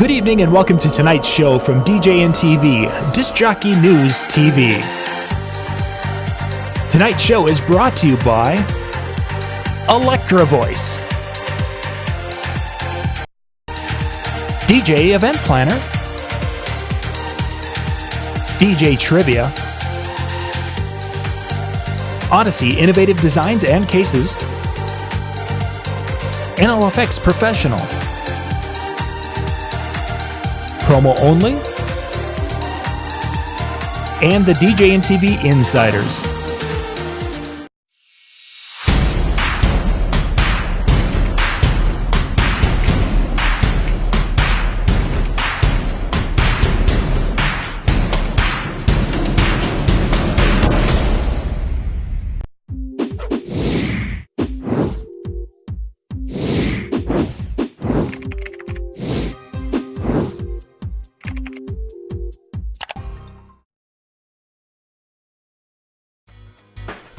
Good evening and welcome to tonight's show from DJN TV, Disc Jockey News TV. Tonight's show is brought to you by Electra Voice, DJ Event Planner, DJ Trivia, Odyssey Innovative Designs and Cases, NLFX Professional, Promo Only, and the DJN TV Insiders.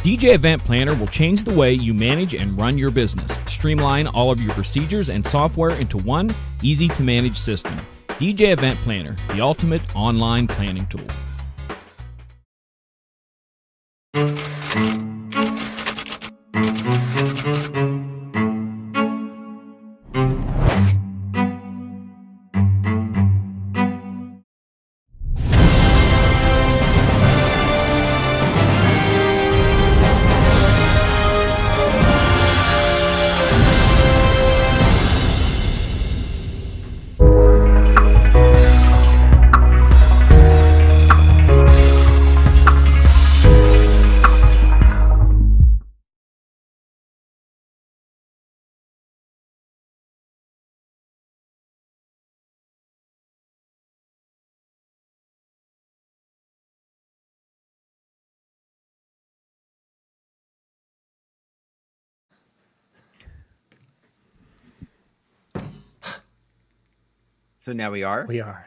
DJ Event Planner will change the way you manage and run your business. Streamline all of your procedures and software into one easy-to-manage system. DJ Event Planner, the ultimate online planning tool. So now we are? We are.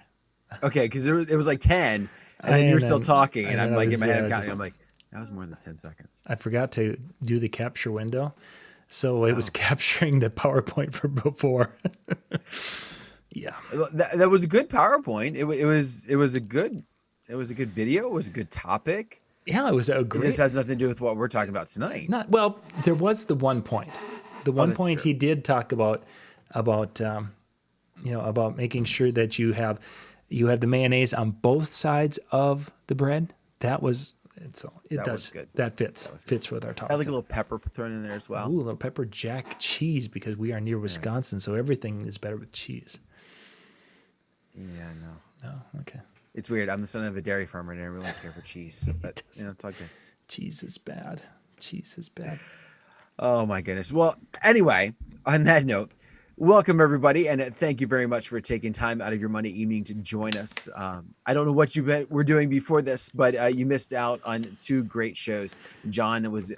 Okay, because it was like 10, and then you were still talking, and I'm like in my head, I'm counting. I'm like, that was more than 10 seconds. I forgot to do the capture window, so it was capturing the PowerPoint from before. Yeah, that was a good PowerPoint. It was a good video. It was a good topic. Yeah, it was a great. It just has nothing to do with what we're talking about tonight. Well, there was the one point. The one point true. he did talk about making sure that you have the mayonnaise on both sides of the bread. That was good. That fits with our topic. I like a little pepper thrown in there as well. Ooh, a little pepper jack cheese because we are near Wisconsin, so everything is better with cheese. Yeah, no. Oh, okay. It's weird. I'm the son of a dairy farmer, and I really care for cheese. But it's all good. Cheese is bad. Oh my goodness. Well, anyway, on that note, welcome everybody, and thank you very much for taking time out of your Monday evening to join us. I don't know what you were doing before this, but you missed out on two great shows. John was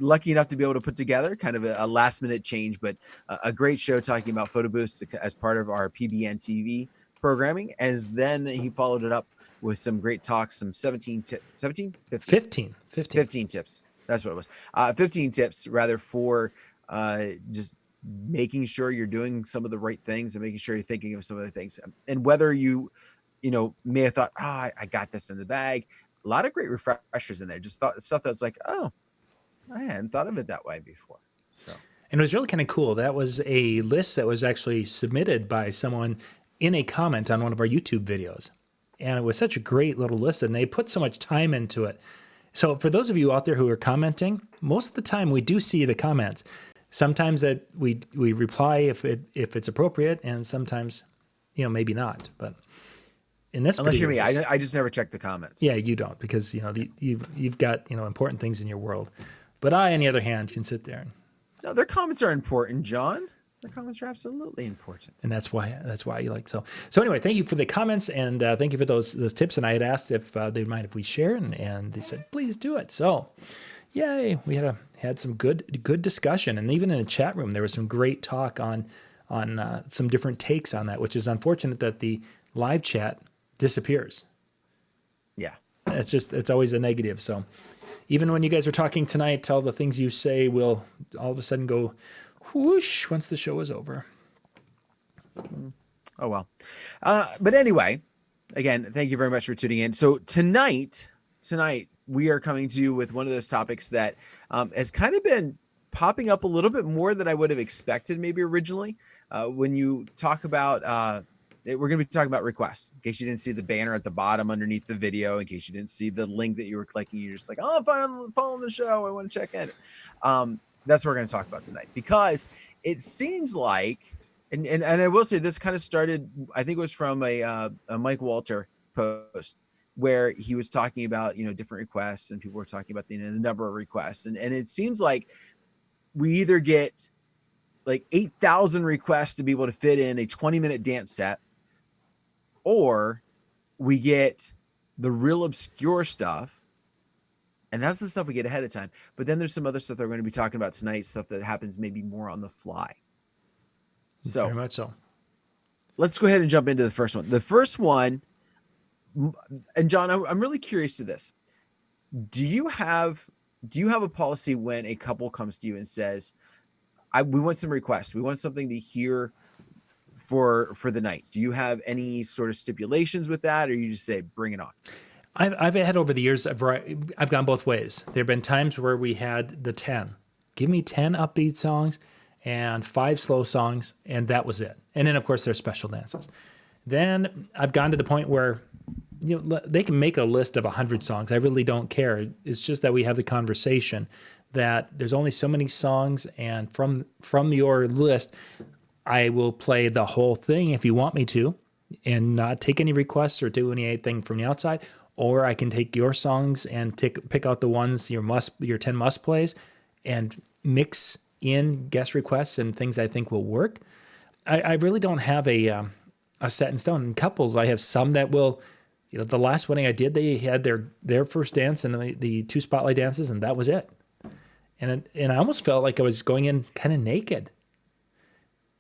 lucky enough to be able to put together kind of a last-minute change, but a great show talking about photo booths as part of our PBN TV programming. As then he followed it up with some great talks, some 15 tips. That's what it was. 15 tips rather for just making sure you're doing some of the right things and making sure you're thinking of some of the things. And whether you may have thought, I got this in the bag. A lot of great refreshers in there. Just stuff that's like, oh, I hadn't thought of it that way before. So, and it was really kind of cool. That was a list that was actually submitted by someone in a comment on one of our YouTube videos. And it was such a great little list, and they put so much time into it. So for those of you out there who are commenting, most of the time we do see the comments. Sometimes that we reply if it's appropriate, and sometimes, maybe not. But in this, unless you're me, I just never check the comments. Yeah, you don't, because you've got important things in your world. But I, on the other hand, can sit there. No, their comments are important, John. Their comments are absolutely important, and that's why you like so. So anyway, thank you for the comments, and thank you for those tips. And I had asked if they'd mind if we share, and they said please do it. So, yay! We had some good discussion, and even in the chat room there was some great talk on some different takes on that, which is unfortunate that the live chat disappears. Yeah, it's always a negative. So even when you guys are talking tonight, all the things you say will all of a sudden go whoosh once the show is over. Oh well. But anyway, again, thank you very much for tuning in. So tonight we are coming to you with one of those topics that has kind of been popping up a little bit more than I would have expected maybe originally. When you talk about we're going to be talking about requests. In case you didn't see the banner at the bottom underneath the video, in case you didn't see the link that you were clicking, you're just like, oh, I'm following the show, I want to check in. That's what we're going to talk about tonight, because it seems like, and I will say this kind of started, I think it was from a Mike Walter post where he was talking about, different requests, and people were talking about the number of requests. And it seems like we either get like 8,000 requests to be able to fit in a 20-minute dance set, or we get the real obscure stuff. And that's the stuff we get ahead of time. But then there's some other stuff that we're going to be talking about tonight, stuff that happens maybe more on the fly. So Very much so. Let's go ahead and jump into the first one. The first one, and John, I'm really curious to this. Do you have a policy when a couple comes to you and says, we want some requests, we want something to hear for the night? Do you have any sort of stipulations with that, or you just say, bring it on? I've had over the years, I've gone both ways. There have been times where we had the 10. Give me 10 upbeat songs and 5 slow songs, and that was it. And then, of course, there's special dances. Then I've gone to the point where they can make a list of 100 songs. I really don't care. It's just that we have the conversation that there's only so many songs, and from your list, I will play the whole thing if you want me to, and not take any requests or do anything from the outside. Or I can take your songs and pick out the ones, your 10 must plays, and mix in guest requests and things I think will work. I really don't have a set in stone. In couples, I have some that will, the last wedding I did, they had their first dance and the 2 spotlight dances, and that was it. And I almost felt like I was going in kind of naked.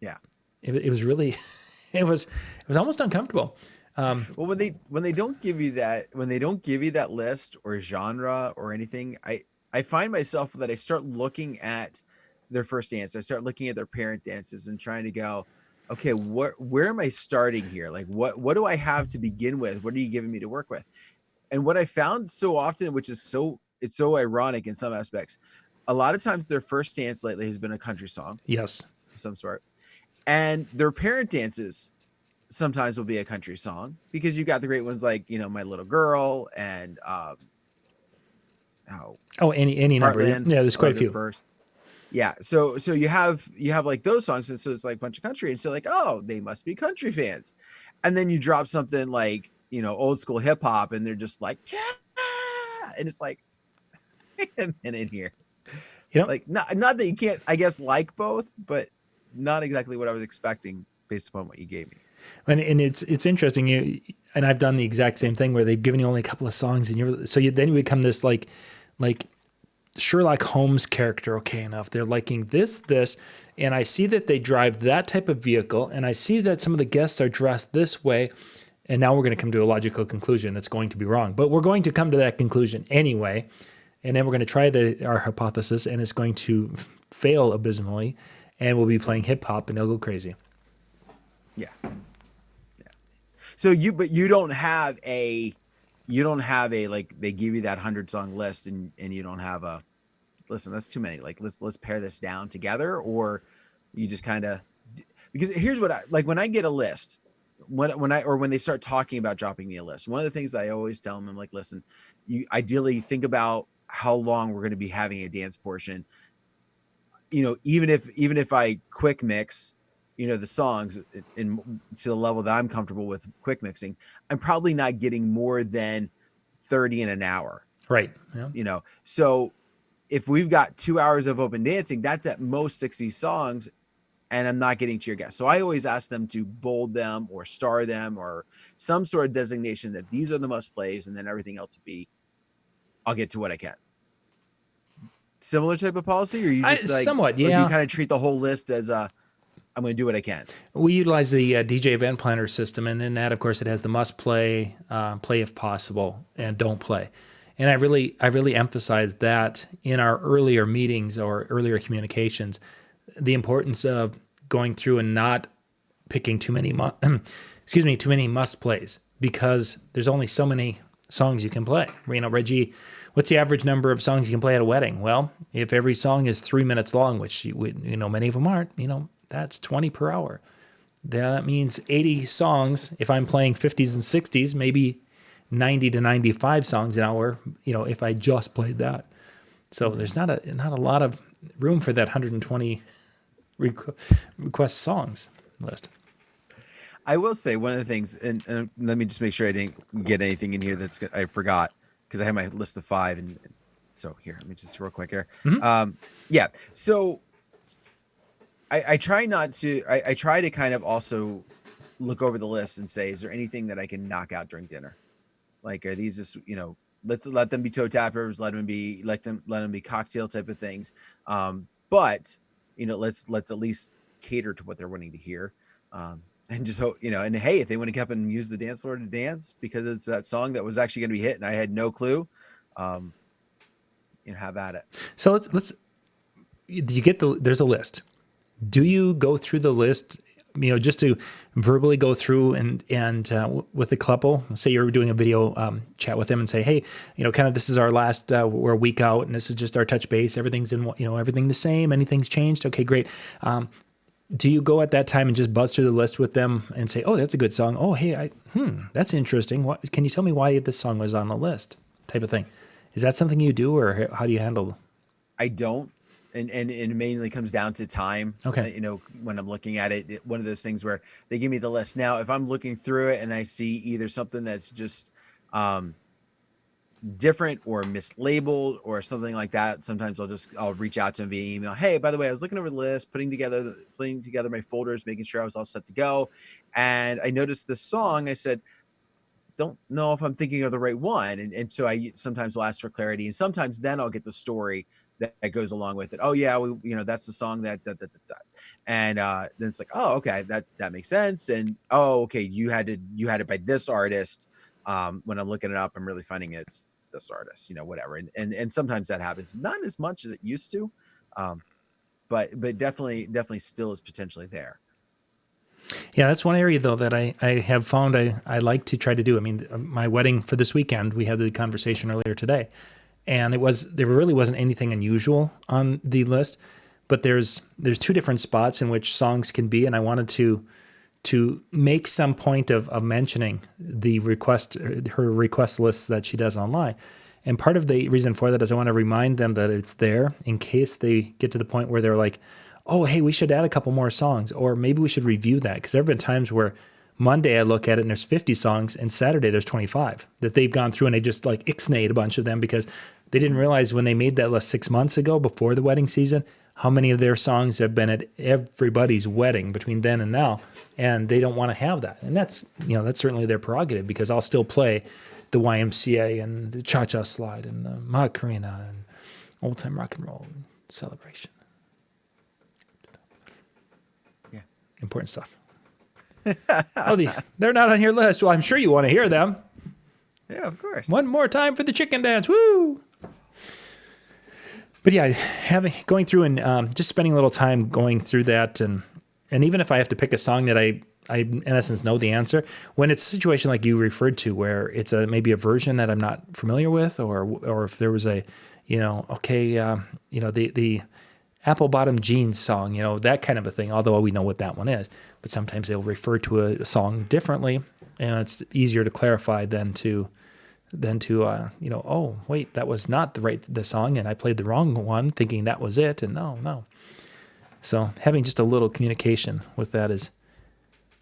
Yeah. It was really, it was almost uncomfortable. Well, when they don't give you that list or genre or anything, I find myself that I start looking at their first dance. I start looking at their parent dances and trying to go, okay, where am I starting here? Like, what do I have to begin with? What are you giving me to work with? And what I found so often, which is it's so ironic in some aspects, a lot of times their first dance lately has been a country song. Yes. Of some sort. And their parent dances sometimes will be a country song, because you got the great ones like, My Little Girl and any number. Yeah, there's quite a few. First. Yeah, so you have like those songs, and so it's like a bunch of country, and so like, oh, they must be country fans. And then you drop something like, old school hip hop, and they're just like, yeah, and it's like, wait a minute here. Like not that you can't, I guess, like both, but not exactly what I was expecting based upon what you gave me. And it's interesting. And I've done the exact same thing where they've given you only a couple of songs, and then you become this like Sherlock Holmes character. Okay, enough. They're liking this, and I see that they drive that type of vehicle, and I see that some of the guests are dressed this way, and now we're going to come to a logical conclusion that's going to be wrong. But we're going to come to that conclusion anyway, and then we're going to try our hypothesis, and it's going to fail abysmally, and we'll be playing hip hop, and they'll go crazy. Yeah. So you don't have a like, they give you that 100-song list, and you don't have a, listen, that's too many. Like, let's pare this down together, or you just kind of, because here's what I like when I get a list, when they start talking about dropping me a list. One of the things that I always tell them, I'm like, listen, you ideally think about how long we're going to be having a dance portion. Even if I quick mix, the songs in to the level that I'm comfortable with quick mixing, I'm probably not getting more than 30 in an hour. Right. Yeah. So if we've got 2 hours of open dancing, that's at most 60 songs, and I'm not getting to your guests. So I always ask them to bold them or star them or some sort of designation that these are the must plays, and then everything else will be, I'll get to what I can. Similar type of policy, or you just somewhat, yeah. Or you kind of treat the whole list as I'm going to do what I can. We utilize the DJ Event Planner system, and in that, of course, it has the must play, play if possible, and don't play. And I really emphasize that in our earlier meetings or earlier communications, the importance of going through and not picking too many excuse me, too many must plays, because there's only so many songs you can play. You know, Reggie, what's the average number of songs you can play at a wedding? Well, if every song is 3 minutes long, which you know many of them aren't, you know, that's 20 per hour. That means 80 songs. If I'm playing 50s and 60s, maybe 90 to 95 songs an hour, you know, if I just played that. So there's not a lot of room for that 120 request songs list. I will say one of the things, and let me just make sure I didn't get anything in here I forgot, because I have my list of 5, and so here, let me just real quick here. Yeah, so I try not to. I try to kind of also look over the list and say, is there anything that I can knock out during dinner? Like, are these just, you know, let's let them be toe tappers, let them be cocktail type of things. But you know, let's at least cater to what they're wanting to hear. And just hope, you know, and hey, if they want to come up and use the dance floor to dance because it's that song that was actually going to be hit and I had no clue, you know, have at it. So let's you get there's a list. Do you go through the list, you know, just to verbally go through and with the couple, say you're doing a video chat with them and say, hey, you know, kind of this is our last, we're a week out and this is just our touch base. Everything's in, you know, everything the same. Anything's changed? Okay, great. Do you go at that time and just buzz through the list with them and say, oh, that's a good song. Oh, hey, that's interesting. What, can you tell me why this song was on the list? Type of thing. Is that something you do, or how do you handle? I don't. And it mainly comes down to time. Okay. You know, when I'm looking at it, one of those things where they give me the list. Now, if I'm looking through it and I see either something that's just different or mislabeled or something like that, sometimes I'll reach out to them via email. Hey, by the way, I was looking over the list, putting together my folders, making sure I was all set to go. And I noticed this song. I said, don't know if I'm thinking of the right one. And so I sometimes will ask for clarity, and sometimes then I'll get the story that goes along with it. Oh yeah, you know, that's the song that. And then it's like, oh, okay, that makes sense. And oh, okay, you had it by this artist. When I'm looking it up, I'm really finding it's this artist, you know, whatever. And sometimes that happens, not as much as it used to, but definitely still is potentially there. Yeah, that's one area though that I have found I like to try to do. I mean, my wedding for this weekend, we had the conversation earlier today, and there really wasn't anything unusual on the list, but there's 2 different spots in which songs can be, and I wanted to make some point of mentioning her request lists that she does online. And part of the reason for that is I want to remind them that it's there in case they get to the point where they're like, oh, hey, we should add a couple more songs, or maybe we should review that. Because there have been times where Monday I look at it and there's 50 songs, and Saturday there's 25 that they've gone through, and they just like ixnayed a bunch of them because they didn't realize when they made that list 6 months ago before the wedding season how many of their songs have been at everybody's wedding between then and now, and they don't want to have that. And that's, you know, that's certainly their prerogative, because I'll still play the YMCA and the Cha-Cha Slide and the Macarena and Old Time Rock and Roll and Celebration. Yeah. Important stuff. They're not on your list. Well, I'm sure you want to hear them. Yeah, of course. One more time for the chicken dance. Woo! But yeah, going through and just spending a little time going through that, and even if I have to pick a song that I in essence know the answer, when it's a situation like you referred to where it's maybe a version that I'm not familiar with, or if there was a, you know, okay, you know, the Apple Bottom Jeans song, you know, that kind of a thing, although we know what that one is, but sometimes they'll refer to a song differently, and it's easier to clarify than to you know, oh wait, that was not the song, and I played the wrong one thinking that was it, and no. So having just a little communication with that is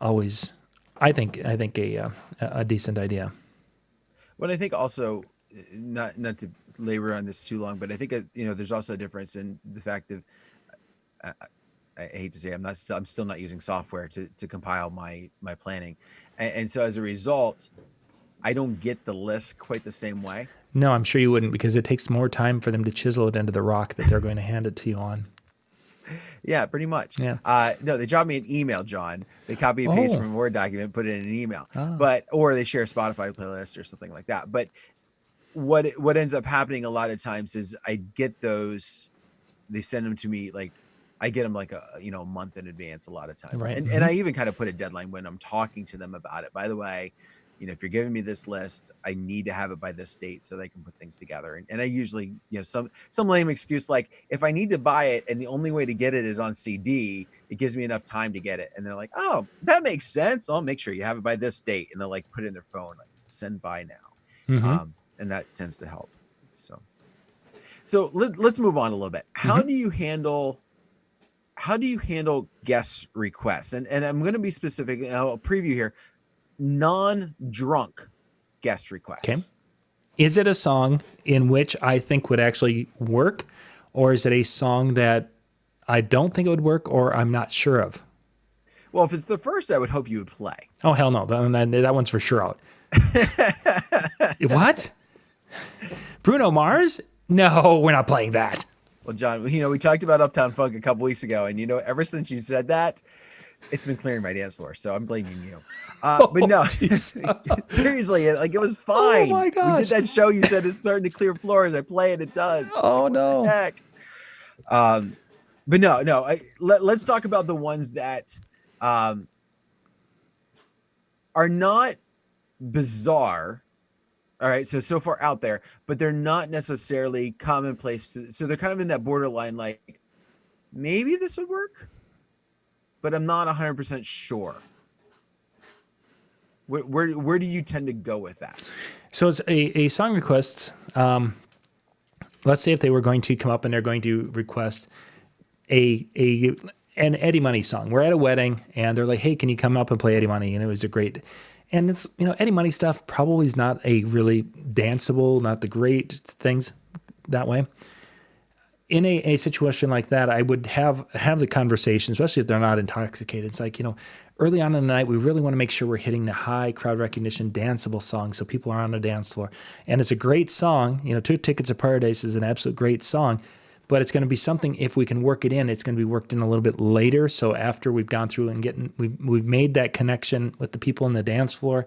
always, I think a decent idea. Well, I think also, not to labor on this too long, but I think you know, there's also a difference in the fact of I hate to say I'm still not using software to compile my planning, and so as a result, I don't get the list quite the same way. No, I'm sure you wouldn't, because it takes more time for them to chisel it into the rock that they're going to hand it to you on. Yeah, pretty much. Yeah. No, they drop me an email, John. They copy and paste from a Word document, put it in an email. Or they share a Spotify playlist or something like that. But what ends up happening a lot of times is I get those, they send them to me like I get them like a month in advance a lot of times. Right. And I even kind of put a deadline when I'm talking to them about it. By the way, if you're giving me this list, I need to have it by this date so they can put things together. And I usually, some lame excuse like, if I need to buy it and the only way to get it is on CD, it gives me enough time to get it. And they're like, oh, that makes sense. I'll make sure you have it by this date. And they'll like put it in their phone, like send by now. And that tends to help. So let's move on a little bit. How do you handle guest requests? And I'm going to be specific, and I'll preview here. Non-drunk guest requests. Okay. Is it a song in which I think would actually work, or is it a song that I don't think it would work, or I'm not sure of? Well, if it's the first, I would hope you would play. Oh, hell no. That one's for sure out. What? Bruno Mars? No, we're not playing that. Well, John, we talked about Uptown Funk a couple weeks ago, and ever since you said that, it's been clearing my dance floor. So I'm blaming you. But no, seriously, like it was fine. Oh my gosh. We did that show. You said it's starting to clear floors. I play it. It does. Oh no. Heck. But no. Let's talk about the ones that are not bizarre. All right, so far out there, but they're not necessarily commonplace. So they're kind of in that borderline, like maybe this would work, but I'm not 100% sure. Where do you tend to go with that? So it's a song request. Let's say if they were going to come up and they're going to request an Eddie Money song. We're at a wedding and they're like, hey, can you come up and play Eddie Money? And it was a great. And it's, Eddie Money stuff probably is not a really danceable, not the great things that way. In a situation like that, I would have the conversation, especially if they're not intoxicated. It's like, early on in the night, we really want to make sure we're hitting the high crowd recognition danceable songs so people are on the dance floor. And it's a great song. 2 Tickets to Paradise is an absolute great song. But it's going to be something, if we can work it in, it's going to be worked in a little bit later. So after we've gone through and we've made that connection with the people on the dance floor,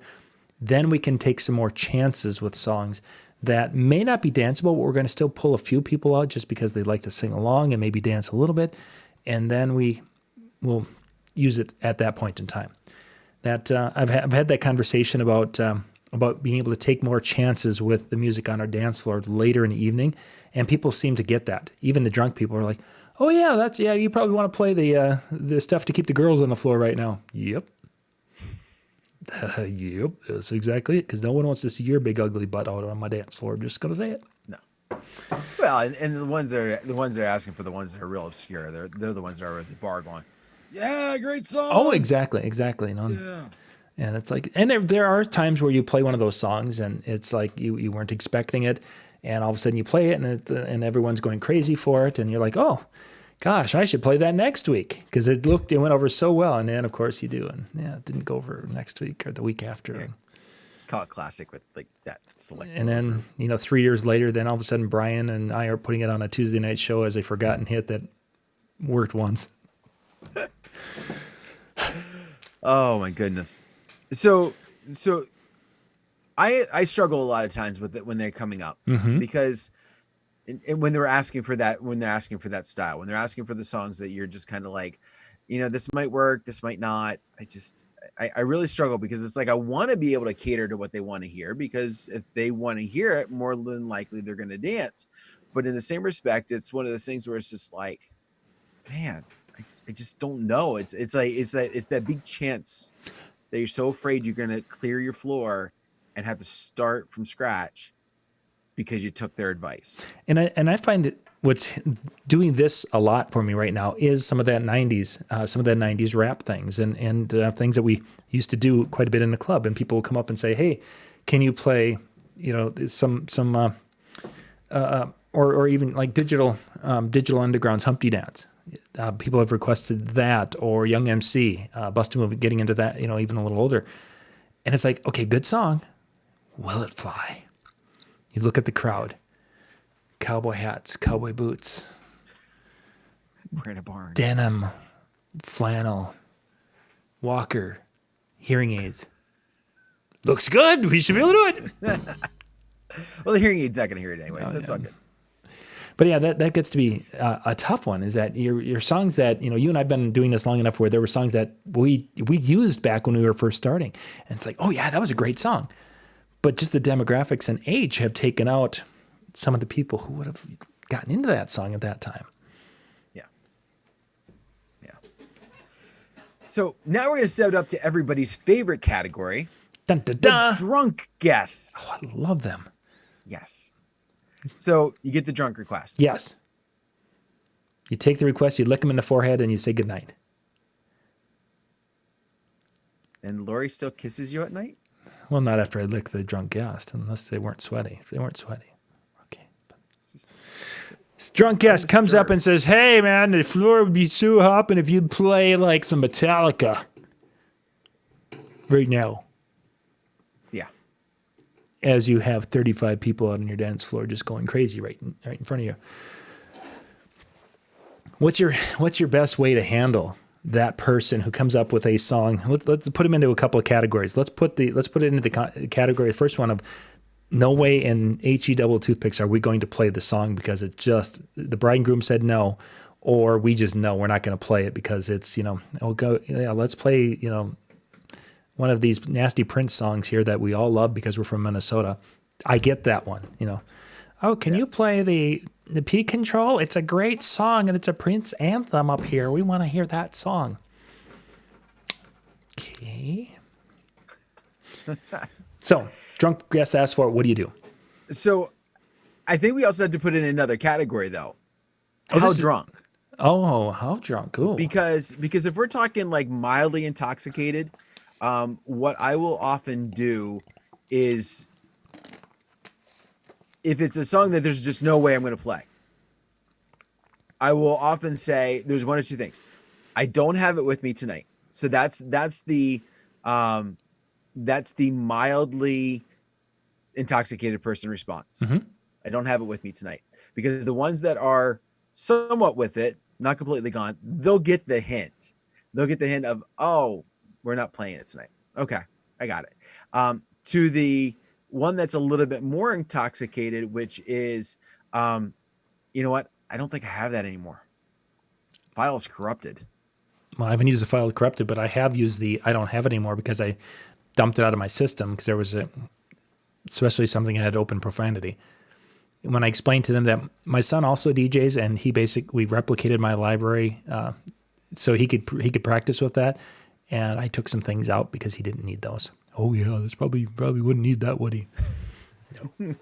then we can take some more chances with songs that may not be danceable, but we're going to still pull a few people out just because they like to sing along and maybe dance a little bit. And then we will use it at that point in time. That I've had that conversation about being able to take more chances with the music on our dance floor later in the evening. And people seem to get that. Even the drunk people are like, oh yeah, you probably want to play the stuff to keep the girls on the floor right now. Yep. Yep, that's exactly it. Because no one wants to see your big ugly butt out on my dance floor. I'm just gonna say it. No. Well, and the ones that are asking for the ones that are real obscure. They're the ones that are at the bar going, yeah, great song. Oh, exactly. Yeah. And it's like, and there are times where you play one of those songs and it's like you weren't expecting it, and all of a sudden you play it and everyone's going crazy for it, and you're like, oh, gosh, I should play that next week because it went over so well, and then of course you do, and it didn't go over next week or the week after. Yeah. Call it classic with like that select. And then 3 years later, then all of a sudden Brian and I are putting it on a Tuesday night show as a forgotten hit that worked once. Oh my goodness. So I struggle a lot of times with it when they're coming up because when they're asking for that style, when they're asking for the songs that you're just kind of like, this might work, this might not. I really struggle because it's like, I want to be able to cater to what they want to hear, because if they want to hear it, more than likely they're going to dance. But in the same respect, it's one of those things where it's just like, man, I just don't know. It's that big chance that you're so afraid you're going to clear your floor and have to start from scratch because you took their advice. And I find that what's doing this a lot for me right now is some of that 90s rap things and things that we used to do quite a bit in the club. And people will come up and say, hey, can you play, some or even like Digital Underground's Humpty Dance. People have requested that, or Young MC, Bust a Move, getting into that, even a little older. And it's like, okay, good song. Will it fly? You look at the crowd. Cowboy hats, cowboy boots. Brandon Barnes. Denim, flannel, walker, hearing aids. Looks good. We should be able to do it. Well, the hearing aid's not going to hear it anyway, so it's all good. But yeah, that gets to be a tough one. Is that your songs that you and I've been doing this long enough where there were songs that we used back when we were first starting, and it's like, oh yeah, that was a great song, but just the demographics and age have taken out some of the people who would have gotten into that song at that time. Yeah. Yeah. So now we're going to set it up to everybody's favorite category, Dun, dun, the dun. drunk guests. Oh, I love them. Yes. So you get the drunk request. Yes. You take the request, you lick them in the forehead, and you say goodnight. And Lori still kisses you at night? Well, not after I lick the drunk guest, unless they weren't sweaty. If they weren't sweaty, okay. This drunk guest comes up and says, "Hey, man, the floor would be so hopping if you'd play like some Metallica right now." Yeah. As you have 35 people out on your dance floor just going crazy right in front of you. What's your best way to handle that person who comes up with a song? Let's put them into a couple of categories. Let's put it into the category. The first one of no way in HE double toothpicks are we going to play the song because it just the bride and groom said no, or we just know we're not going to play it because it's let's play one of these nasty Prince songs here that we all love because we're from Minnesota. I get that one, Oh, can you play the P Control? It's a great song and it's a Prince anthem up here. We want to hear that song. Okay. So, drunk guest asks for it. What do you do? So I think we also had to put in another category though. Oh, How drunk? How drunk? Ooh. Because if we're talking like mildly intoxicated, what I will often do is if it's a song that there's just no way I'm going to play, I will often say there's one or two things. I don't have it with me tonight. So that's the mildly intoxicated person response. Mhm. I don't have it with me tonight, because the ones that are somewhat with it, not completely gone, they'll get the hint. They'll get the hint of, oh, we're not playing it tonight. Okay, I got it. To the one that's a little bit more intoxicated, which is, you know what? I don't think I have that anymore. File's corrupted. Well, I haven't used the file corrupted, but I have used I don't have it anymore because I dumped it out of my system because there was especially something that had open profanity. When I explained to them that my son also DJs and we replicated my library so he could practice with that, and I took some things out because he didn't need those. Oh yeah, this probably wouldn't need that, would he? No.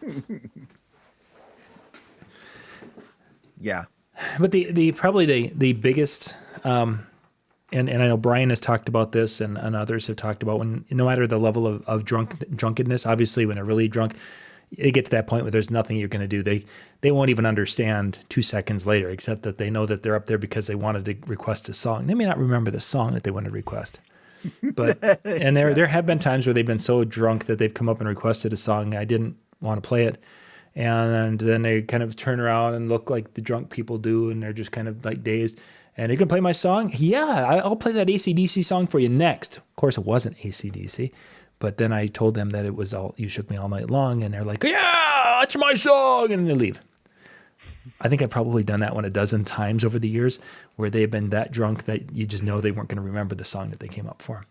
Yeah. But the biggest and I know Brian has talked about this and others have talked about when no matter the level of drunkenness, obviously when they're really drunk, they get to that point where there's nothing you're going to do. They won't even understand 2 seconds later, except that they know that they're up there because they wanted to request a song. They may not remember the song that they wanted to request. But and there have been times where they've been so drunk that they've come up and requested a song. I didn't want to play it. And then they kind of turn around and look like the drunk people do, and they're just kind of like dazed. And you can play my song? Yeah, I'll play that AC/DC song for you next. Of course, it wasn't AC/DC. But then I told them that it was You Shook Me All Night Long, and they're like, yeah, that's my song, and they leave. I think I've probably done that one a dozen times over the years where they've been that drunk that you just know they weren't going to remember the song that they came up for.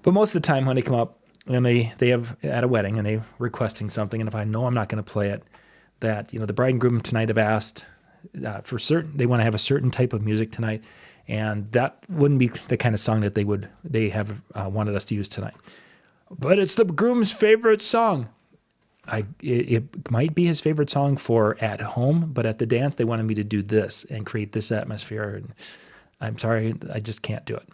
But most of the time when they come up and they have at a wedding and they're requesting something, and if I know I'm not going to play it, that, the bride and groom tonight have asked for certain, they want to have a certain type of music tonight, and that wouldn't be the kind of song that they have wanted us to use tonight. But it's the groom's favorite song. It might be his favorite song for at home, but at the dance, they wanted me to do this and create this atmosphere. And I'm sorry, I just can't do it.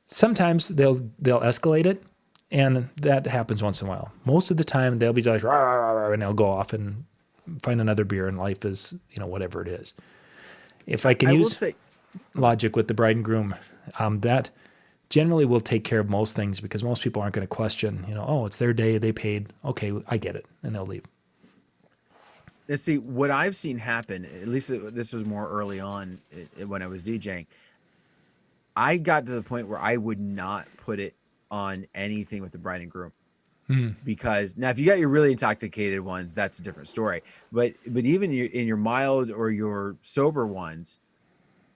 Sometimes they'll escalate it, and that happens once in a while. Most of the time, they'll be like, rah, rah, rah, and they'll go off and find another beer, and life is, whatever it is. If I can use logic with the bride and groom, that generally will take care of most things because most people aren't going to question, oh, it's their day, they paid. Okay, I get it. And they'll leave. Let's see, what I've seen happen, at least this was more early on when I was DJing, I got to the point where I would not put it on anything with the bride and groom. Because now if you got your really intoxicated ones, that's a different story. But even in your mild or your sober ones,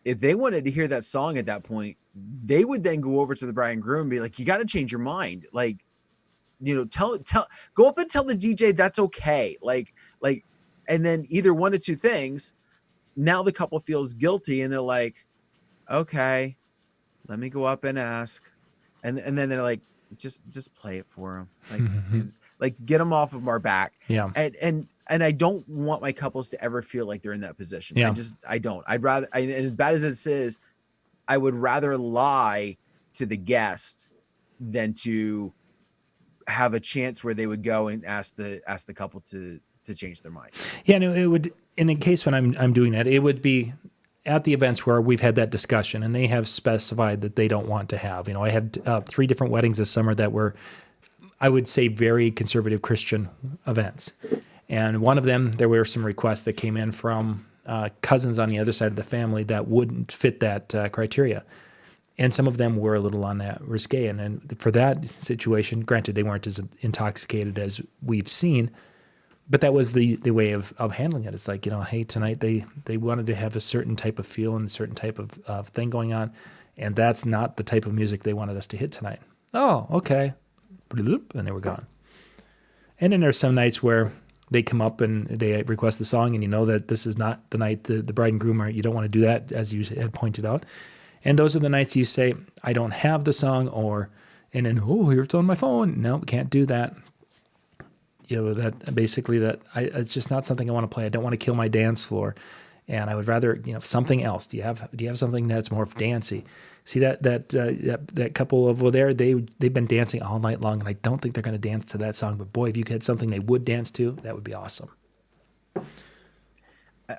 if they wanted to hear that song at that point, they would then go over to the bride and groom and be like, you got to change your mind. Like, go up and tell the DJ that's okay. Like, and then either one of two things. Now the couple feels guilty and they're like, okay, let me go up and ask. And then they're like, just play it for them. Like get them off of our back. Yeah. And I don't want my couples to ever feel like they're in that position. Yeah. I don't. I'd rather, and as bad as this is, I would rather lie to the guest than to have a chance where they would go and ask the couple to change their mind. Yeah, no, it would, in a case when I'm doing that, it would be at the events where we've had that discussion and they have specified that they don't want to have. I had 3 different weddings this summer that were, I would say, very conservative Christian events. And one of them, there were some requests that came in from cousins on the other side of the family that wouldn't fit that criteria. And some of them were a little on that risque. And then for that situation, granted, they weren't as intoxicated as we've seen, but that was the way of handling it. It's like, hey, tonight they wanted to have a certain type of feel and a certain type of thing going on. And that's not the type of music they wanted us to hit tonight. Oh, okay. And they were gone. And then there's some nights where they come up and they request the song and that this is not the night the bride and groom you don't want to do that, as you had pointed out. And those are the nights you say, I don't have the song, and then, here it's on my phone. No, can't do that. That basically it's just not something I want to play. I don't want to kill my dance floor, and I would rather something else. Do you have something that's more dancey? See that couple over there, they've been dancing all night long, and I don't think they're going to dance to that song. But boy, if you had something they would dance to, that would be awesome.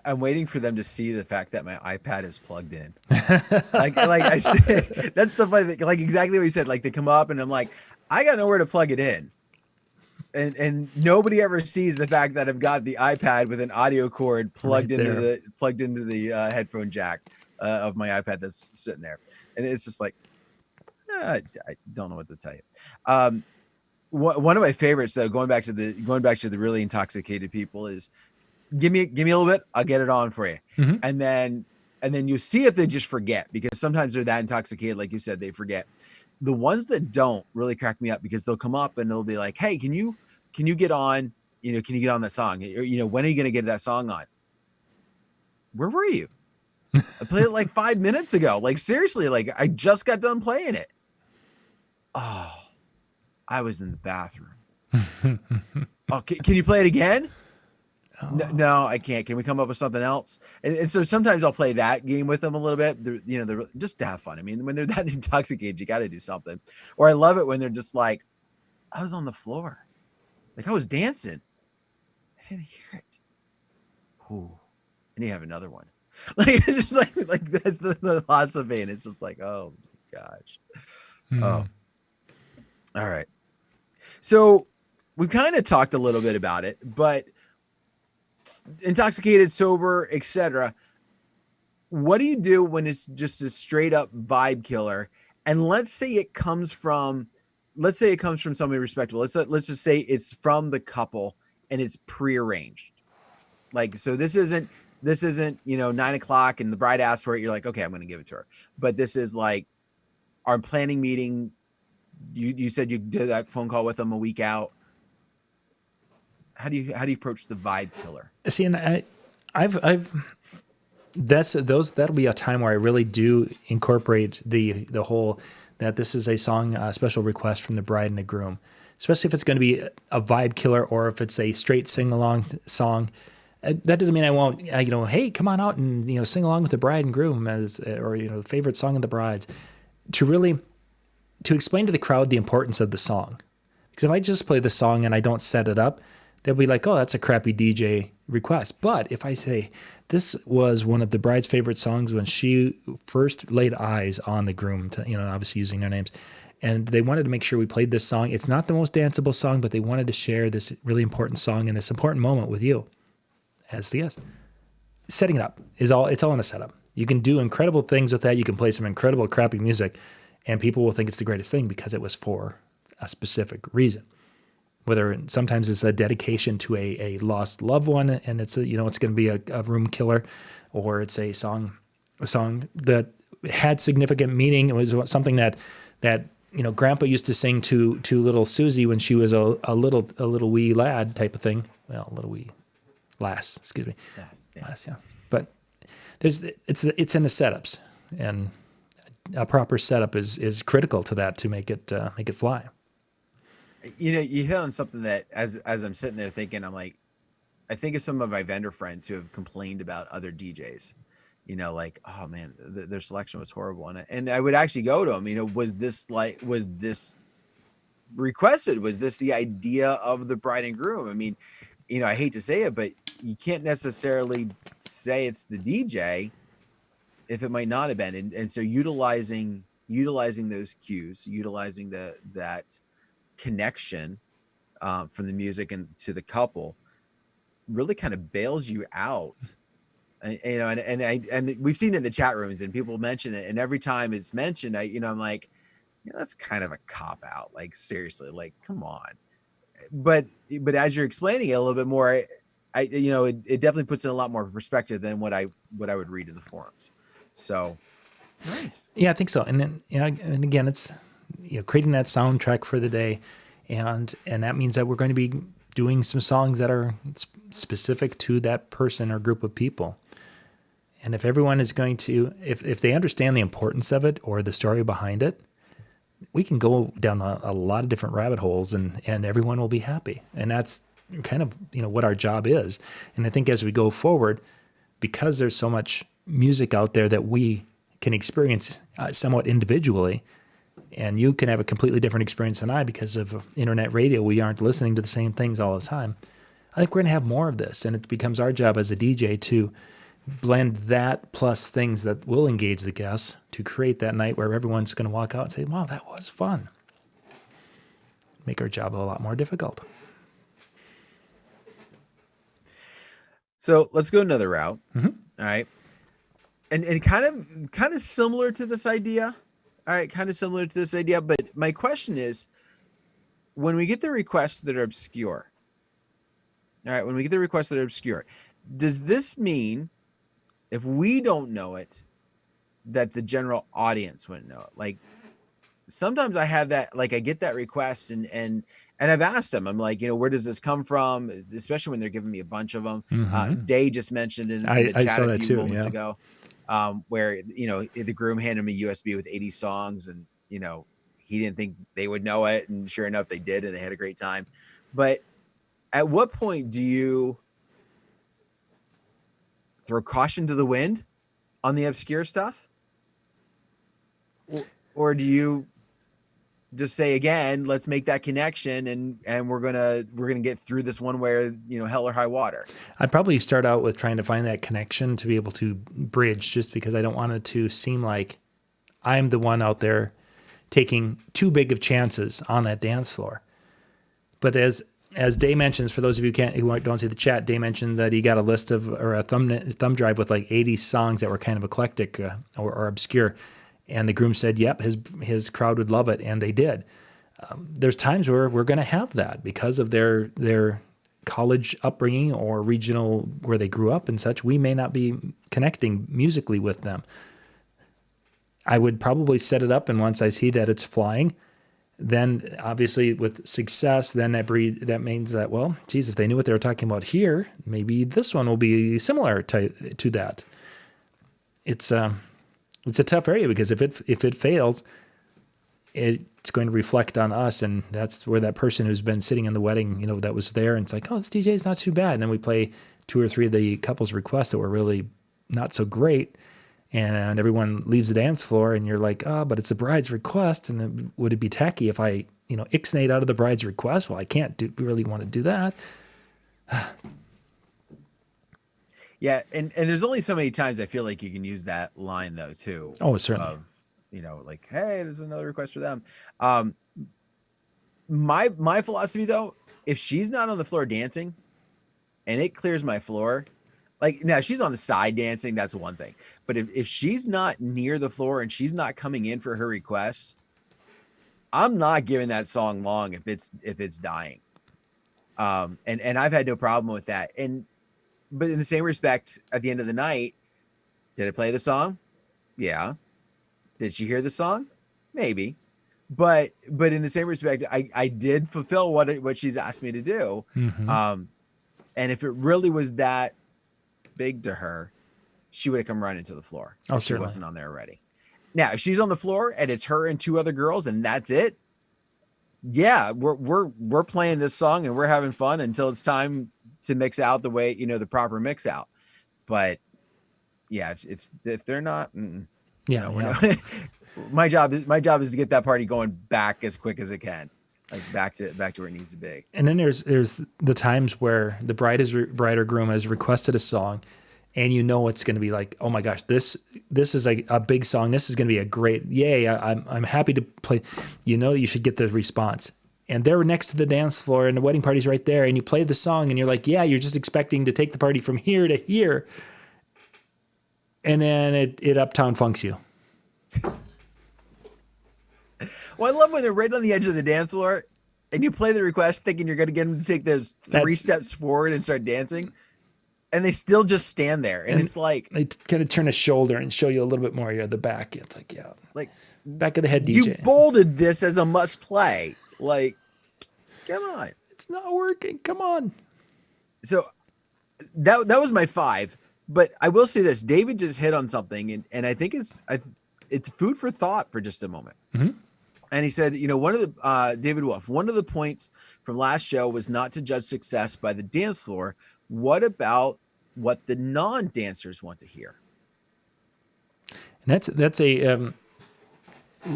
I'm waiting for them to see the fact that my iPad is plugged in. That's the funny thing. Like exactly what you said. Like they come up and I'm like, I got nowhere to plug it in. And nobody ever sees the fact that I've got the iPad with an audio cord plugged into the headphone jack of my iPad that's sitting there, and it's just like I don't know what to tell you. One of my favorites, though, going back to the really intoxicated people, is give me a little bit, I'll get it on for you, and then you see if they just forget, because sometimes they're that intoxicated, like you said, they forget. The ones that don't really crack me up, because they'll come up and they'll be like, hey, can you get on, can you get on that song? Or, when are you going to get that song on? Where were you? I played it like 5 minutes ago. Like, seriously, like I just got done playing it. Oh, I was in the bathroom. Oh, can you play it again? Oh. No, I can't. Can we come up with something else? And so sometimes I'll play that game with them a little bit. They're just to have fun. I mean, when they're that intoxicated, you got to do something. Or I love it when they're just like, I was on the floor, like I was dancing. I didn't hear it. Ooh, and you have another one. Like it's just like that's the philosophy, and it's just like, oh gosh. Oh, all right. So we've kind of talked a little bit about it, but intoxicated, sober, etc. What do you do when it's just a straight up vibe killer? And let's say it comes from somebody respectable. Let's just say it's from the couple and it's prearranged. Like, so this isn't 9:00 and the bride asked for it. You're like, okay, I'm going to give it to her. But this is like our planning meeting. You said you did that phone call with them a week out. How do you approach the vibe killer? See, and that'll be a time where I really do incorporate the whole that this is a song, a special request from the bride and the groom, especially if it's going to be a vibe killer or if it's a straight sing along song. That doesn't mean I won't, hey, come on out and sing along with the bride and groom or the favorite song of the brides, to explain to the crowd the importance of the song. Because if I just play the song and I don't set it up, they'll be like, oh, that's a crappy DJ request. But if I say, this was one of the bride's favorite songs when she first laid eyes on the groom, obviously using their names, and they wanted to make sure we played this song. It's not the most danceable song, but they wanted to share this really important song in this important moment with you as the guest. Setting it up it's all in a setup. You can do incredible things with that. You can play some incredible crappy music, and people will think it's the greatest thing because it was for a specific reason. whether sometimes it's a dedication to a lost loved one, and it's it's going to be a room killer, or it's a song that had significant meaning. It was something that Grandpa used to sing to little Susie when she was a little wee lad type of thing. Well, a little wee lass, excuse me, lass, yeah. But it's in the setups, and a proper setup is critical to that to make it fly. You hit on something that as I'm sitting there thinking, I'm like, I think of some of my vendor friends who have complained about other DJs, like, oh man, their selection was horrible. And I would actually go to them, was this requested? Was this the idea of the bride and groom? I mean, I hate to say it, but you can't necessarily say it's the DJ if it might not have been. And so utilizing those cues, utilizing that connection from the music and to the couple really kind of bails you out. And we've seen it in the chat rooms and people mention it, and every time it's mentioned, I'm like, that's kind of a cop out. Like, seriously, like, come on. But as you're explaining it a little bit more, it definitely puts in a lot more perspective than what I would read in the forums. So nice. Yeah, I think so. And then, and again, it's, creating that soundtrack for the day. And that means that we're going to be doing some songs that are specific to that person or group of people. And if everyone is going to, if they understand the importance of it or the story behind it, we can go down a lot of different rabbit holes, and everyone will be happy. And that's kind of, what our job is. And I think as we go forward, because there's so much music out there that we can experience somewhat individually, and you can have a completely different experience than I because of internet radio. We aren't listening to the same things all the time. I think we're going to have more of this, and it becomes our job as a DJ to blend that plus things that will engage the guests to create that night where everyone's going to walk out and say, wow, that was fun. Make our job a lot more difficult. So let's go another route. Mm-hmm. All right. And kind of similar to this idea. All right. Kind of similar to this idea. But my question is, when we get the requests that are obscure, does this mean if we don't know it, that the general audience wouldn't know it? Like, sometimes I have that, like, I get that request and I've asked them, I'm like, where does this come from? Especially when they're giving me a bunch of them. Mm-hmm. Day just mentioned in the I chat saw a that few too, moments yeah. ago, where, the groom handed me a USB with 80 songs, and, he didn't think they would know it. And sure enough, they did, and they had a great time. But at what point do you throw caution to the wind on the obscure stuff? Or do you just say, again, let's make that connection, and we're gonna get through this one way, or, hell or high water? I'd probably start out with trying to find that connection to be able to bridge, just because I don't want it to seem like I'm the one out there taking too big of chances on that dance floor. But as Day mentions, for those of you who don't see the chat, Day mentioned that he got a list of, or a thumb drive with like 80 songs that were kind of eclectic or obscure. And the groom said, yep, his crowd would love it. And they did. There's times where we're going to have that because of their college upbringing or regional where they grew up and such. We may not be connecting musically with them. I would probably set it up, and once I see that it's flying, then obviously with success, then that means that, well, geez, if they knew what they were talking about here, maybe this one will be similar to that. It's a tough area, because if it fails, it's going to reflect on us, and that's where that person who's been sitting in the wedding, that was there, and it's like, oh, this DJ is not too bad. And then we play 2 or 3 of the couple's requests that were really not so great, and everyone leaves the dance floor, and you're like, oh, but it's the bride's request, and would it be tacky if I, ixnayed out of the bride's request? Well, I can't really want to do that. Yeah, and there's only so many times I feel like you can use that line, though, too. Oh, certainly. Like, hey, there's another request for them. My philosophy, though, if she's not on the floor dancing and it clears my floor, like, now she's on the side dancing, that's one thing. But if she's not near the floor and she's not coming in for her requests, I'm not giving that song long if it's dying. And I've had no problem with that. But in the same respect, at the end of the night, did I play the song? Yeah. Did she hear the song? Maybe. But in the same respect, I did fulfill what she's asked me to do. Mm-hmm. And if it really was that big to her, she would have come running to the floor Oh, if she certainly. wasn't on there already. Now, if she's on the floor and it's her and two other girls and that's it, yeah, we're playing this song and we're having fun until it's time to mix out the way, the proper mix out. But yeah, if they're not, Yeah, no, yeah. no. my job is to get that party going back as quick as it can, like back to where it needs to be. And then there's the times where the bride or groom has requested a song, and it's going to be like, oh my gosh, this is a big song. This is going to be a great, yay! I'm happy to play. You should get the response. And they're next to the dance floor, and the wedding party's right there, and you play the song, and you're like, yeah, you're just expecting to take the party from here to here, and then it uptown funks you. Well, I love when they're right on the edge of the dance floor and you play the request thinking you're going to get them to take those three steps forward and start dancing. And they still just stand there. And it's like, they kind of turn a shoulder and show you a little bit more of the back. It's like, yeah, like back of the head DJ. You bolded this as a must play. Like, come on. It's not working. Come on. So that was my 5. But I will say this, David just hit on something. And I think it's food for thought for just a moment. Mm-hmm. And he said, one of the David Wolf, one of the points from last show was not to judge success by the dance floor. What about what the non-dancers want to hear? And that's a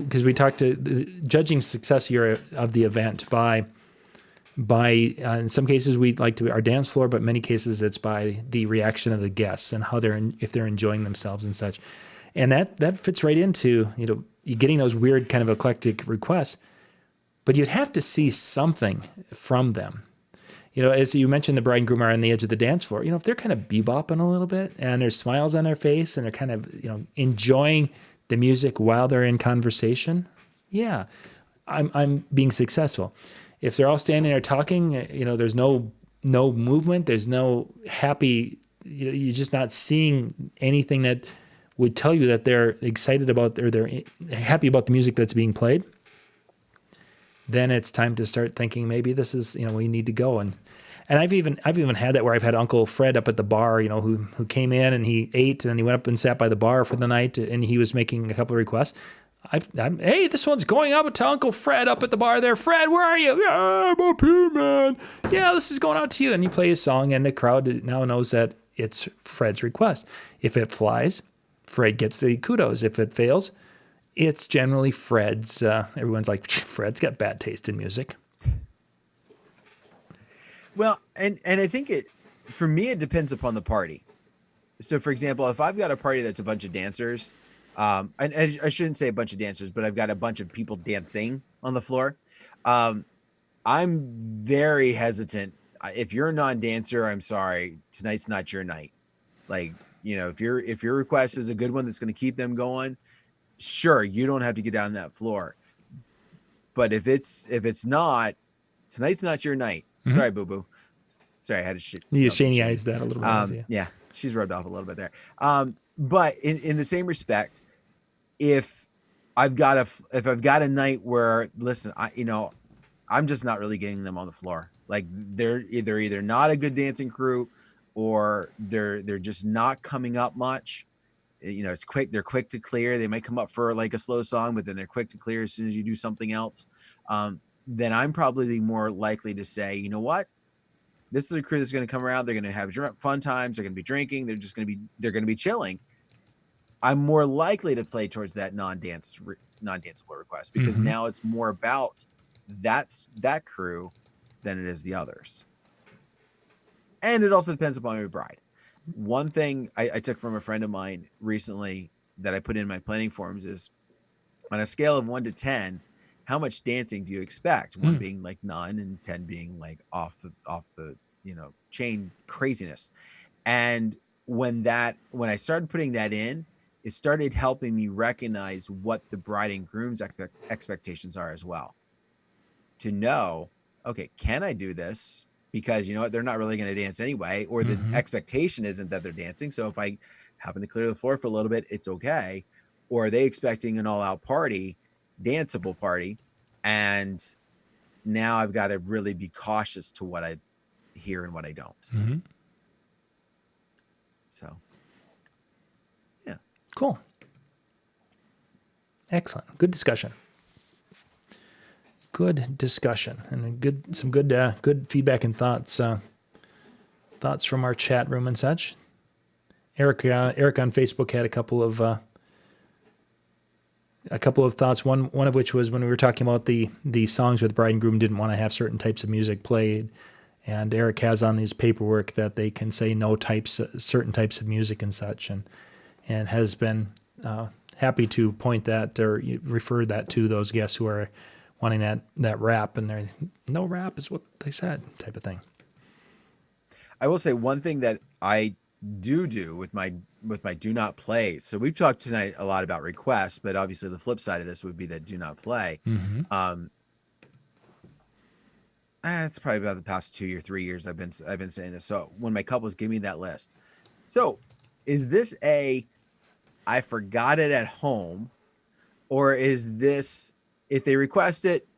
because we talked to judging success here of the event by in some cases we'd like to our dance floor, but many cases it's by the reaction of the guests and how if they're enjoying themselves and such. And that fits right into you getting those weird kind of eclectic requests, but you'd have to see something from them. As you mentioned, the bride and groom are on the edge of the dance floor. If they're kind of bebopping a little bit and there's smiles on their face and they're kind of, enjoying the music while they're in conversation, yeah, I'm being successful. If they're all standing there talking, there's no movement, there's no happy, you're just not seeing anything that would tell you that they're excited about or they're happy about the music that's being played, then it's time to start thinking maybe this is, we need to go. And I've even had that where I've had Uncle Fred up at the bar, who came in and he ate and he went up and sat by the bar for the night and he was making a couple of requests. Hey, this one's going out to Uncle Fred up at the bar there. Fred, where are you? Yeah, I'm up here, man. Yeah, this is going out to you. And you play a song and the crowd now knows that it's Fred's request. If it flies, Fred gets the kudos. If it fails, it's generally Fred's. Everyone's like, Fred's got bad taste in music. Well, and I think for me, it depends upon the party. So, for example, if I've got a party that's a bunch of dancers, and I shouldn't say a bunch of dancers, but I've got a bunch of people dancing on the floor, I'm very hesitant. If you're a non-dancer, I'm sorry, tonight's not your night. Like, if your request is a good one that's going to keep them going, sure, you don't have to get down that floor. But if it's not, tonight's not your night. Mm-hmm. Sorry, boo boo. Sorry, I had to you Shani-ized that a little bit. Yeah, she's rubbed off a little bit there. But in the same respect, if I've got a night where, listen, I'm just not really getting them on the floor. Like they're either not a good dancing crew, or they're just not coming up much. It's quick. They're quick to clear. They might come up for like a slow song, but then they're quick to clear as soon as you do something else. Then I'm probably more likely to say, you know what? This is a crew that's going to come around. They're going to have fun times. They're going to be drinking. They're going to be chilling. I'm more likely to play towards that non-danceable request because mm-hmm. now it's more about that crew than it is the others. And it also depends upon my bride. One thing I took from a friend of mine recently that I put in my planning forms is, on a scale of 1 to 10, how much dancing do you expect? 1 being like none and 10 being like off the chain craziness. And when I started putting that in, it started helping me recognize what the bride and groom's expectations are as well. To know, okay, can I do this? because you know what, they're not really going to dance anyway, or the Mhm. expectation isn't that they're dancing. So if I happen to clear the floor for a little bit, it's okay. Or are they expecting an all-out party, danceable party, and now I've got to really be cautious to what I hear and what I don't. Mhm. So Cool. Excellent. Good discussion. Good discussion, and some good feedback and thoughts from our chat room and such. Eric on Facebook had a couple of thoughts. One of which was when we were talking about the songs where the bride and groom didn't want to have certain types of music played, and Eric has on his paperwork that they can say no certain types of music and such, and has been happy to point that or refer that to those guests who are wanting that rap, and they're no rap is what they said type of thing. I will say one thing that I do with my do not play. So we've talked tonight a lot about requests, but obviously the flip side of this would be that do not play. Mm-hmm. It's probably about the past 2 or 3 years I've been saying this. So when my couples give me that list, so is this I forgot it at home, or is this if they request it,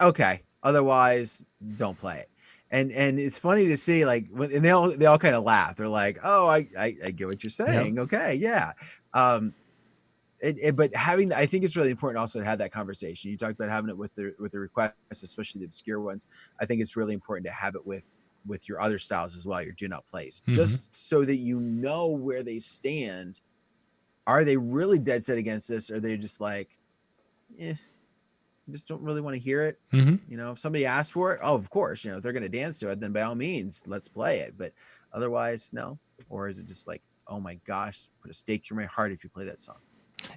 okay, otherwise don't play it. And it's funny to see, like, when and they all kind of laugh. They're like, oh, I get what you're saying. Okay, yeah. But I think it's really important also to have that conversation. You talked about having it with the requests, especially the obscure ones. I think it's really important to have it with your other styles as well, your do not plays, just so that you know where they stand. Are they really dead set against this? Or are they just like, just don't really want to hear it? You know, if somebody asks for it, oh, of course, you know, if they're going to dance to it, then by all means, let's play it. But otherwise, no. Or is it just like, oh my gosh, put a stake through my heart if you play that song?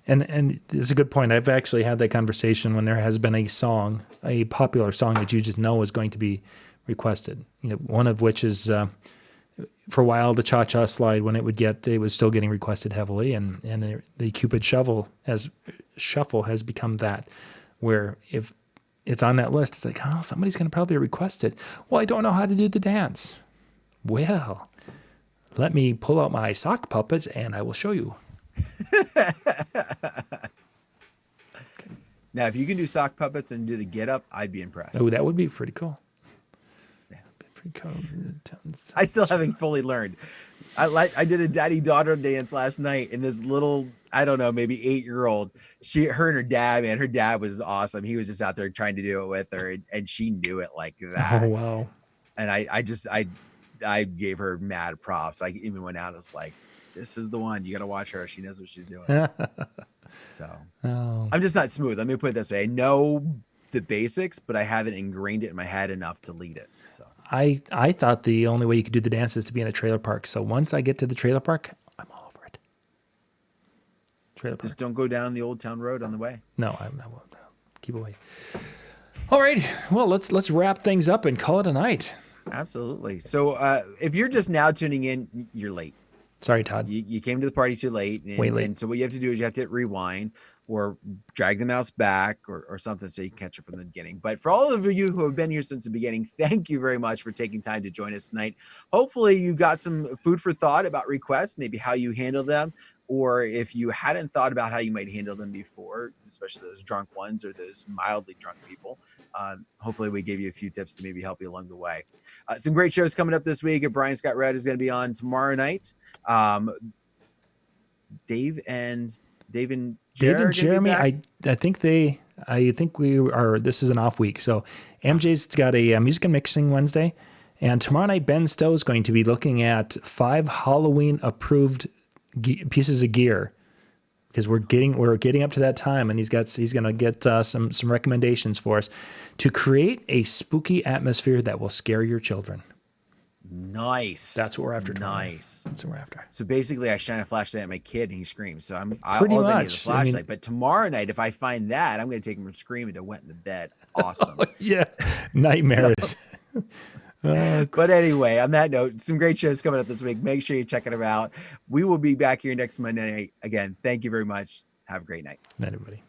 And it's a good point. I've actually had that conversation when there has been a popular song that you just know is going to be requested. You know, one of which is for a while the Cha Cha Slide, when it was still getting requested heavily, and the Cupid Shuffle has become that, where if it's on that list, it's like, oh, somebody's going to probably request it. Well, I don't know how to do the dance. Well, let me pull out my sock puppets and I will show you. Now, if you can do sock puppets and do the get up, I'd be impressed. Oh, that would be pretty cool. Yeah. Pretty cool. I still haven't fully learned. I did a daddy-daughter dance last night, and this little, I don't know, maybe 8-year-old, her and her dad, man, her dad was awesome. He was just out there trying to do it with her, and she knew it like that. Oh, wow. And I gave her mad props. I even went out and was like, this is the one. You got to watch her. She knows what she's doing. So I'm just not smooth. Let me put it this way. I know the basics, but I haven't ingrained it in my head enough to lead it. So I thought the only way you could do the dance is to be in a trailer park. So once I get to the trailer park, I'm all over it. Trailer park. Just don't go down the Old Town Road on the way. No, I won't. Keep away. All right. Well, let's wrap things up and call it a night. Absolutely. So if you're just now tuning in, you're late. Sorry, Todd. You came to the party too late. Way late. And so what you have to do is you have to hit rewind or drag the mouse back or something so you can catch up from the beginning. But for all of you who have been here since the beginning, thank you very much for taking time to join us tonight. Hopefully you got some food for thought about requests, maybe how you handle them, or if you hadn't thought about how you might handle them before, especially those drunk ones or those mildly drunk people. Hopefully we gave you a few tips to maybe help you along the way. Some great shows coming up this week. Brian Scott Red is going to be on tomorrow night. Dave and Jeremy, I think this is an off week. So MJ's got a music and mixing Wednesday, and tomorrow night Ben Stowe is going to be looking at 5 Halloween approved pieces of gear, because we're getting up to that time, and he's going to get some recommendations for us to create a spooky atmosphere that will scare your children. Nice. That's what we're after. Nice. That's what we're after. So basically, I shine a flashlight at my kid, and he screams. So Pretty all much. I need is a flashlight. But tomorrow night, if I find that, I'm going to take him from screaming to wet in the bed. Awesome. Yeah, nightmares. But anyway, on that note, some great shows coming up this week. Make sure you check them out. We will be back here next Monday night. Again, thank you very much. Have a great night. Night, everybody.